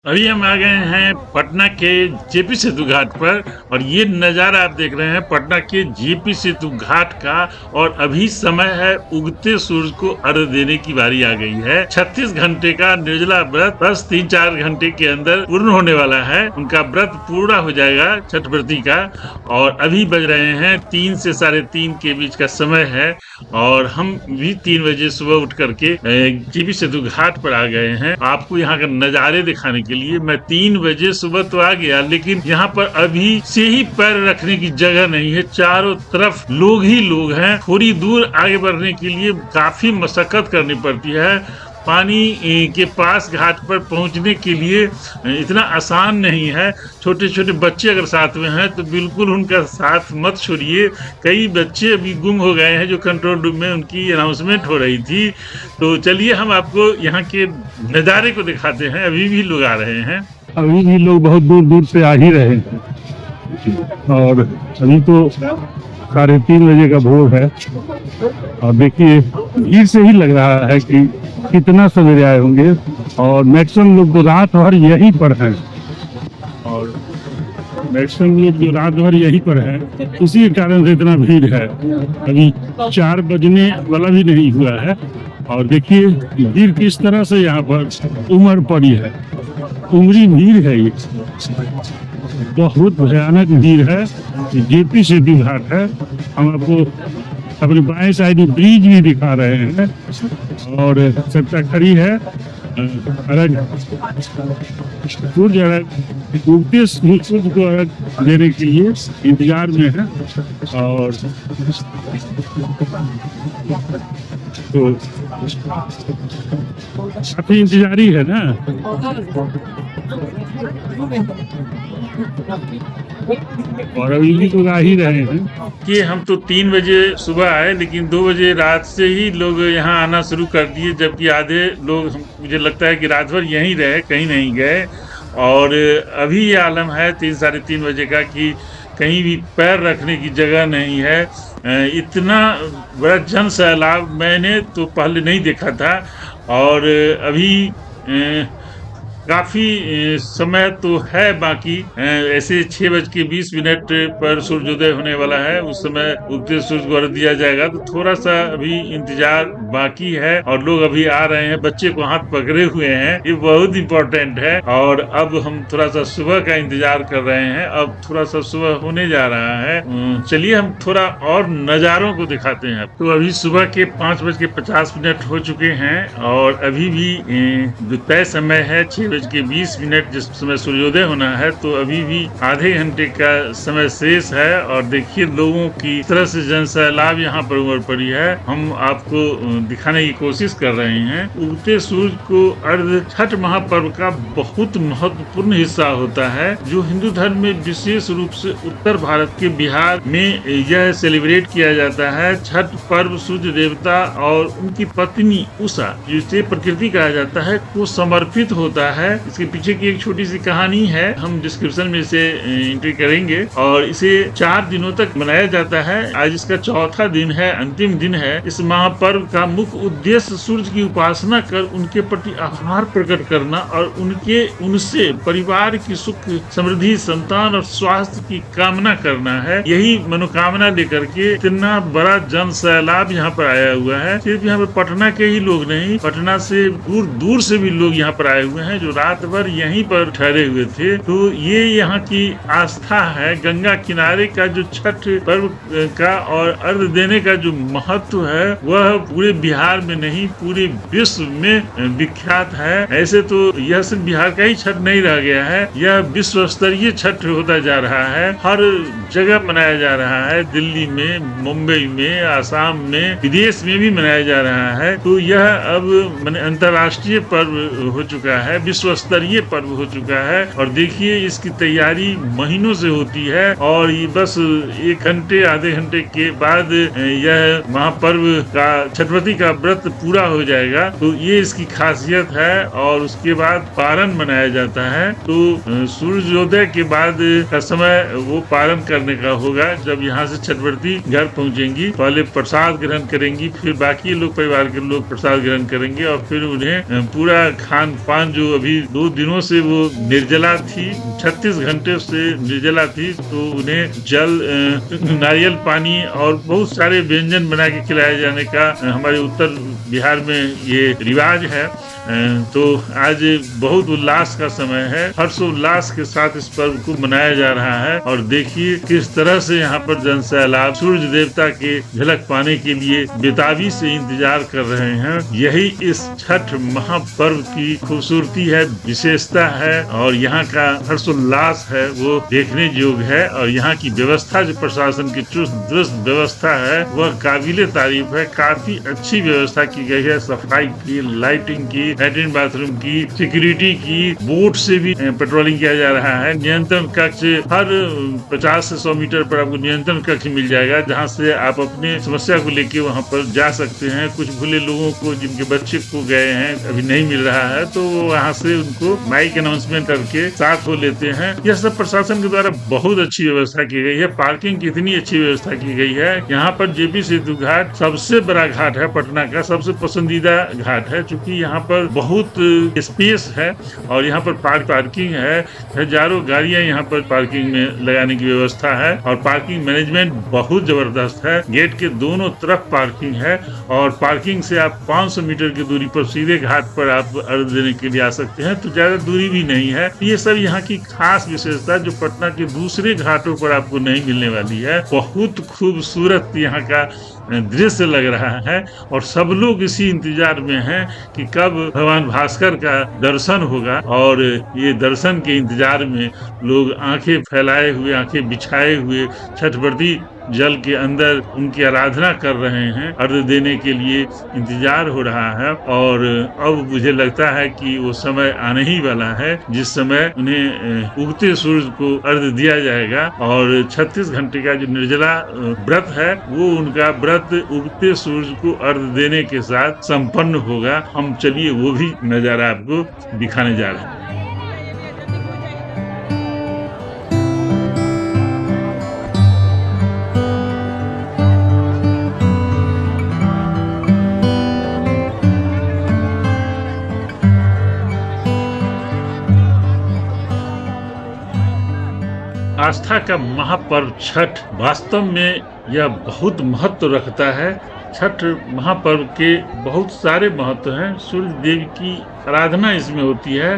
अभी हम आ गए हैं पटना के जेपी सेतु घाट पर और ये नज़ारा आप देख रहे हैं पटना के जेपी सेतु घाट का। और अभी समय है उगते सूरज को अर्घ्य देने की बारी आ गई है। 36 घंटे का निर्जला व्रत बस 3-4 घंटे के अंदर पूर्ण होने वाला है। उनका व्रत पूरा हो जाएगा छठ व्रती का। और अभी बज रहे हैं 3 से 3:30 के बीच का समय है और हम भी 3 बजे सुबह उठ करके जेपी सेतु घाट पर आ गए हैं। आपको यहाँ का नज़ारे दिखाने के लिए मैं 3 बजे सुबह तो आ गया, लेकिन यहाँ पर अभी से ही पैर रखने की जगह नहीं है। चारों तरफ लोग ही लोग हैं। थोड़ी दूर आगे बढ़ने के लिए काफी मशक्कत करनी पड़ती है। पानी के पास घाट पर पहुंचने के लिए इतना आसान नहीं है। छोटे छोटे बच्चे अगर साथ में हैं तो बिल्कुल उनका साथ मत छोड़िए। कई बच्चे अभी गुम हो गए हैं जो कंट्रोल रूम में उनकी अनाउंसमेंट हो रही थी। तो चलिए हम आपको यहाँ के नज़ारे को दिखाते हैं। अभी भी लोग आ रहे हैं। अभी भी लोग बहुत दूर दूर से आ ही रहे हैं और अभी तो 3:30 बजे का भोर है और देखिए भीड़ से ही लग रहा है कि कितना सवेरे आए होंगे और मैक्सिमम लोग तो रात भर यहीं पर हैं और मैक्सिमम लोग जो रात भर यहीं पर हैं उसी कारण से इतना भीड़ है। अभी 4 बजने वाला भी नहीं हुआ है और देखिए भीड़ किस तरह से यहाँ पर उमड़ पड़ी है। उमड़ी भीड़ है, ये बहुत भयानक भीड़ है। जेपी सेतु घाट है। हम आपको अपने बाएं साइड ब्रिज भी दिखा रहे हैं और सत्ता खड़ी है सूर्य उगते सूर्य को अर्घ देने के लिए इंतजार में है। और तो काफी इंतजारी है ना। और अभी भी तो आ ही रहे हैं कि हम तो 3 बजे सुबह आए, लेकिन 2 बजे रात से ही लोग यहाँ आना शुरू कर दिए, जबकि आधे लोग मुझे लगता है कि रात भर यहीं रहे, कहीं नहीं गए। और अभी ये आलम है 3-3:30 बजे का कि कहीं भी पैर रखने की जगह नहीं है। इतना बड़ा जन सैलाब मैंने तो पहले नहीं देखा था। और अभी काफी समय तो है बाकी। ऐसे 6:20 पर सूर्योदय होने वाला है। उस समय उगते सूर्य को अर्घ्य दिया जाएगा, तो थोड़ा सा अभी इंतजार बाकी है और लोग अभी आ रहे हैं। बच्चे को हाथ पकड़े हुए हैं, ये बहुत इंपॉर्टेंट है। और अब हम थोड़ा सा सुबह का इंतजार कर रहे हैं। अब थोड़ा सा सुबह होने जा रहा है। चलिए हम थोड़ा और नज़ारों को दिखाते हैं। तो अभी सुबह के 5:50 हो चुके हैं और अभी भी जो तय समय है 6:20 जिस समय सूर्योदय होना है, तो अभी भी आधे घंटे का समय शेष है। और देखिए लोगों की तरह से जन सैलाब यहाँ पर उमड़ पड़ी है। हम आपको दिखाने की कोशिश कर रहे हैं। उगते सूर्य को अर्घ्य छठ महापर्व का बहुत महत्वपूर्ण हिस्सा होता है, जो हिंदू धर्म में विशेष रूप से उत्तर भारत के बिहार में यह सेलिब्रेट किया जाता है। छठ पर्व सूर्य देवता और उनकी पत्नी उषा, जिसे प्रकृति कहा जाता है, को समर्पित होता है। इसके पीछे की एक छोटी सी कहानी है, हम डिस्क्रिप्शन में इसे एंट्री करेंगे। और इसे 4 दिनों तक मनाया जाता है। आज इसका चौथा दिन है, अंतिम दिन है। इस महापर्व का मुख्य उद्देश्य सूर्य की उपासना कर उनके प्रति आभार प्रकट करना और उनसे परिवार की सुख समृद्धि, संतान और स्वास्थ्य की कामना करना है। यही मनोकामना लेकर के इतना बड़ा जन सैलाब यहाँ पर आया हुआ है। सिर्फ यहाँ पर पटना के ही लोग नहीं, पटना से दूर दूर से भी लोग यहाँ पर आए हुए हैं, जो रात भर यहीं पर ठहरे हुए थे। तो ये यहाँ की आस्था है। गंगा किनारे का जो छठ पर्व का और अर्घ्य देने का जो महत्व है, वह पूरे बिहार में नहीं पूरे विश्व में विख्यात है। ऐसे तो यह सिर्फ बिहार का ही छठ नहीं रह गया है, यह विश्व स्तरीय छठ होता जा रहा है। हर जगह मनाया जा रहा है, दिल्ली में, मुंबई में, आसाम में, विदेश में भी मनाया जा रहा है। तो यह अब अंतर्राष्ट्रीय पर्व हो चुका है, विश्व स्तरीय पर्व हो चुका है। और देखिए इसकी तैयारी महीनों से होती है और ये बस 1 घंटे आधे घंटे के बाद यह महापर्व का छठवती का व्रत पूरा हो जाएगा। तो ये इसकी खासियत है। और उसके बाद पारण मनाया जाता है। तो सूर्योदय के बाद का समय वो पारण करने का होगा। जब यहाँ से छठवर्ती घर पहुँचेंगी, पहले प्रसाद ग्रहण करेंगी, फिर बाकी लोग परिवार के लोग प्रसाद ग्रहण करेंगे और फिर उन्हें पूरा खान पान जो अभी अभी 2 दिनों से वो निर्जला थी, 36 घंटे से निर्जला थी, तो उन्हें जल, नारियल पानी और बहुत सारे व्यंजन बना के खिलाए जाने का हमारे उत्तर बिहार में ये रिवाज है। तो आज बहुत उल्लास का समय है, हर्षोल्लास के साथ इस पर्व को मनाया जा रहा है। और देखिए किस तरह से यहाँ पर जन सैलाब सूर्य देवता के झलक पाने के लिए बेताबी से इंतजार कर रहे हैं। यही इस छठ महापर्व की खूबसूरती है, विशेषता है, और यहाँ का हर्षोल्लास है वो देखने योग्य है। और यहाँ की व्यवस्था, जो प्रशासन की चुस्त दुरुस्त व्यवस्था है, वह काबिले तारीफ है। काफी अच्छी व्यवस्था की गई है, सफाई की, लाइटिंग की, लैट्रिन बाथरूम की, सिक्योरिटी की, बोट से भी पेट्रोलिंग किया जा रहा है। नियंत्रण कक्ष हर 50 से 100 मीटर पर आपको नियंत्रण कक्ष मिल जाएगा, जहाँ से आप अपने समस्या को लेके वहाँ पर जा सकते हैं। कुछ भूले लोगों को, जिनके बच्चे खो गए हैं, अभी नहीं मिल रहा है, तो वहाँ से उनको माइक अनाउंसमेंट करके साथ हो लेते हैं। यह सब प्रशासन के द्वारा बहुत अच्छी व्यवस्था की गई है। पार्किंग की इतनी अच्छी व्यवस्था की गई है। यहाँ पर जेपी सेतु घाट सबसे बड़ा घाट है, पटना का सबसे पसंदीदा घाट है, क्योंकि यहाँ पर बहुत स्पेस है और यहाँ पर पार्किंग है। हजारों गाड़ियां यहाँ पर पार्किंग में लगाने की व्यवस्था है और पार्किंग मैनेजमेंट बहुत जबरदस्त है। गेट के दोनों तरफ पार्किंग है और पार्किंग से आप 500 मीटर की दूरी पर सीधे घाट पर आप अर्घ देने के लिए आ सकते हैं, तो ज्यादा दूरी भी नहीं है। ये सब यहाँ की खास विशेषता जो पटना के दूसरे घाटों पर आपको नहीं मिलने वाली है। बहुत खूबसूरत यहाँ का दृश्य लग रहा है और सब लोग इसी इंतजार में हैं कि कब भगवान भास्कर का दर्शन होगा। और ये दर्शन के इंतजार में लोग आंखें फैलाए हुए, आंखें बिछाए हुए छठ व्रती जल के अंदर उनकी आराधना कर रहे हैं। अर्घ देने के लिए इंतजार हो रहा है और अब मुझे लगता है कि वो समय आने ही वाला है जिस समय उन्हें उगते सूरज को अर्घ दिया जाएगा। और 36 घंटे का जो निर्जला व्रत है, वो उनका व्रत उगते सूरज को अर्घ देने के साथ संपन्न होगा। हम चलिए वो भी नजारा आपको दिखाने जा रहे हैं। आस्था का महापर्व छठ, वास्तव में यह बहुत महत्व रखता है। छठ महापर्व के बहुत सारे महत्व हैं। सूर्य देव की आराधना इसमें होती है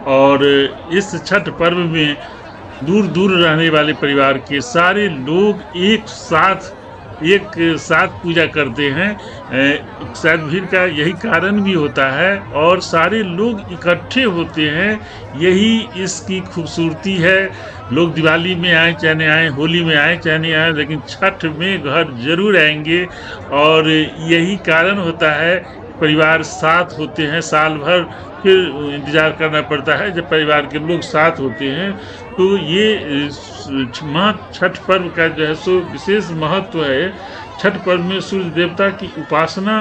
और इस छठ पर्व में दूर दूर रहने वाले परिवार के सारे लोग एक साथ पूजा करते हैं। शायद भीड़ का यही कारण भी होता है और सारे लोग इकट्ठे होते हैं, यही इसकी खूबसूरती है। लोग दिवाली में आए चाहे नहीं आए, होली में आए चाहे नहीं आए, लेकिन छठ में घर जरूर आएंगे और यही कारण होता है। परिवार साथ होते हैं, साल भर फिर इंतजार करना पड़ता है जब परिवार के लोग साथ होते हैं। तो ये छठ पर्व का जो है सो विशेष महत्व है। छठ पर्व में सूर्य देवता की उपासना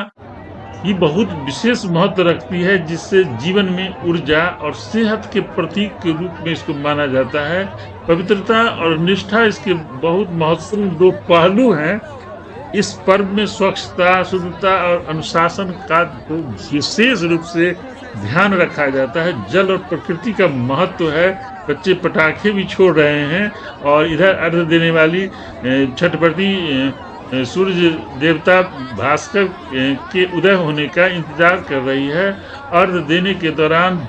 ये बहुत विशेष महत्व रखती है, जिससे जीवन में ऊर्जा और सेहत के प्रतीक के रूप में इसको माना जाता है। पवित्रता और निष्ठा इसके बहुत महत्वपूर्ण 2 पहलू हैं। इस पर्व में स्वच्छता, शुद्धता और अनुशासन का विशेष रूप से ध्यान रखा जाता है। जल और प्रकृति का महत्व है। बच्चे पटाखे भी छोड़ रहे हैं और इधर अर्घ देने वाली छठ व्रती सूर्य देवता भास्कर के उदय होने का इंतजार कर रही है। अर्घ देने के दौरान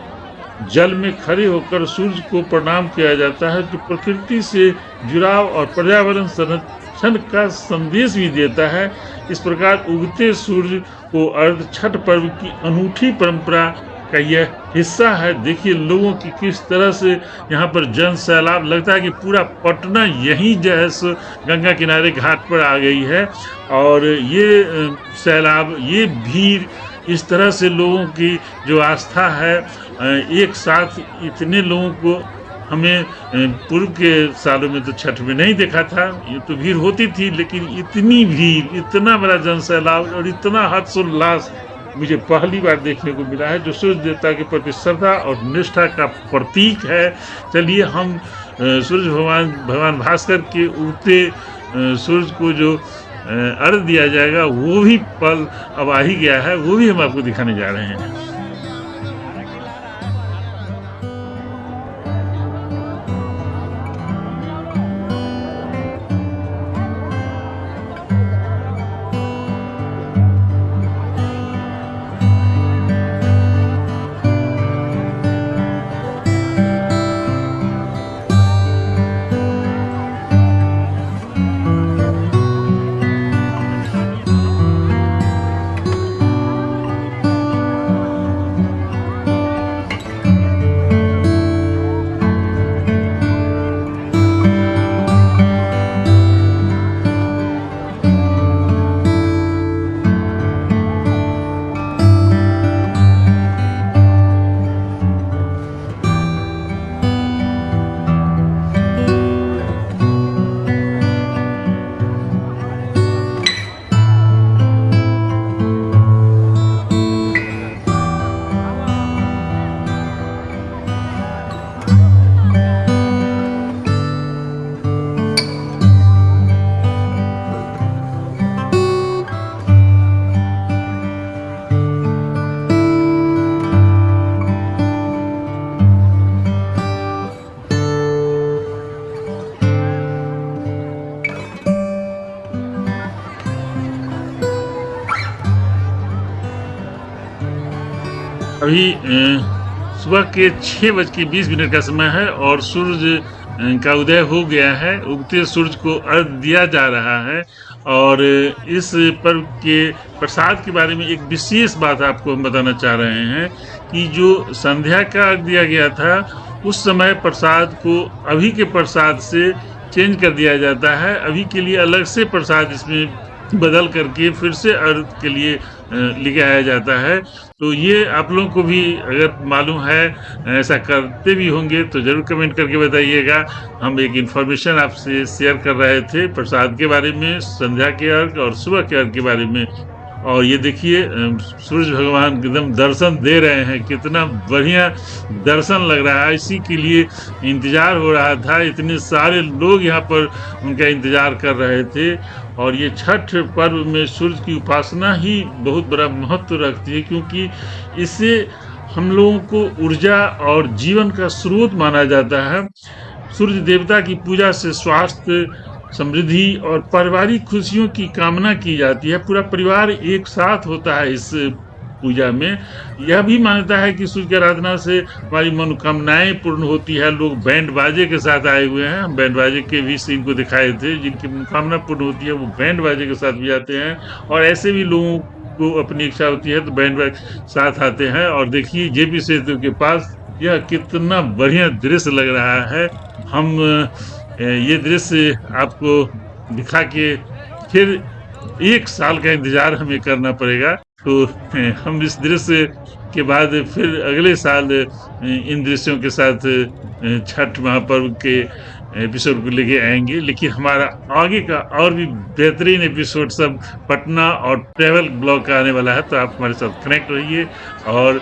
जल में खड़े होकर सूर्य को प्रणाम किया जाता है, जो प्रकृति से जुड़ाव और पर्यावरण संरक्षण का संदेश भी देता है। इस प्रकार उगते सूर्य को अर्घ छठ पर्व की अनूठी परंपरा का यह हिस्सा है। देखिए लोगों की किस तरह से यहाँ पर जन सैलाब, लगता है कि पूरा पटना यहीं जो है सो गंगा किनारे घाट पर आ गई है। और ये सैलाब, ये भीड़, इस तरह से लोगों की जो आस्था है, एक साथ इतने लोगों को हमें पूर्व के सालों में तो छठ में नहीं देखा था। ये तो भीड़ होती थी, लेकिन इतनी भीड़, इतना बड़ा जन सैलाब और इतना हर्षोल्लास मुझे पहली बार देखने को मिला है, जो सूर्य देवता के प्रति श्रद्धा और निष्ठा का प्रतीक है। चलिए हम सूर्य भगवान भास्कर के उगते सूरज को जो अर्घ दिया जाएगा, वो भी पल अब आ ही गया है, वो भी हम आपको दिखाने जा रहे हैं। अभी सुबह के 6:20 का समय है और सूरज का उदय हो गया है। उगते सूरज को अर्घ दिया जा रहा है और इस पर्व के प्रसाद के बारे में एक विशेष बात आपको हम बताना चाह रहे हैं कि जो संध्या का अर्घ दिया गया था उस समय प्रसाद को अभी के प्रसाद से चेंज कर दिया जाता है। अभी के लिए अलग से प्रसाद इसमें बदल करके फिर से अर्घ के लिए लेके आया जाता है। तो ये आप लोगों को भी अगर मालूम है, ऐसा करते भी होंगे तो जरूर कमेंट करके बताइएगा। हम एक इन्फॉर्मेशन आपसे शेयर कर रहे थे प्रसाद के बारे में, संध्या के अर्घ और सुबह के अर्घ के बारे में। और ये देखिए सूरज भगवान एकदम दर्शन दे रहे हैं, कितना बढ़िया दर्शन लग रहा है। इसी के लिए इंतजार हो रहा था, इतने सारे लोग यहाँ पर उनका इंतजार कर रहे थे। और ये छठ पर्व में सूरज की उपासना ही बहुत बड़ा महत्व रखती है, क्योंकि इससे हम लोगों को ऊर्जा और जीवन का स्रोत माना जाता है। सूर्य देवता की पूजा से स्वास्थ्य, समृद्धि और पारिवारिक खुशियों की कामना की जाती है। पूरा परिवार एक साथ होता है इस पूजा में। यह भी मान्यता है कि सूर्य की आराधना से हमारी मनोकामनाएं पूर्ण होती है। लोग बैंड बाजे के साथ आए हुए हैं, हम बैंड बाजे के भी सीन को दिखाए थे। जिनकी मनोकामना पूर्ण होती है वो बैंड बाजे के साथ भी आते हैं, और ऐसे भी लोगों को अपनी इच्छा होती है तो बैंड बाजे साथ आते हैं। और देखिए जेपी सेतु के पास यह कितना बढ़िया दृश्य लग रहा है। हम ये दृश्य आपको दिखा के फिर 1 साल का इंतजार हमें करना पड़ेगा। तो हम इस दृश्य के बाद फिर अगले साल इन दृश्यों के साथ छठ महापर्व के एपिसोड को लेके आएंगे। लेकिन हमारा आगे का और भी बेहतरीन एपिसोड सब पटना और ट्रैवल ब्लॉग का आने वाला है, तो आप हमारे साथ कनेक्ट रहिए और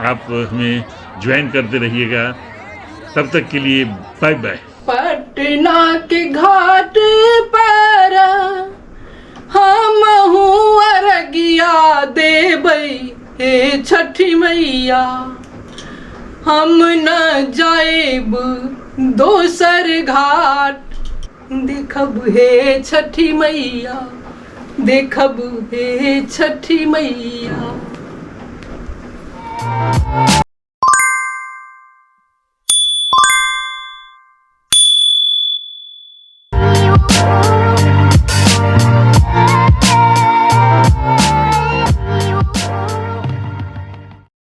आप हमें ज्वाइन करते रहिएगा। तब तक के लिए बाय बाय। पटना के घाट पर हम अरगिया देबै हे छठी मैया, हम न जाएब दोसर घाट, देखब हे छठी मैया, देखब हे छठी मैया।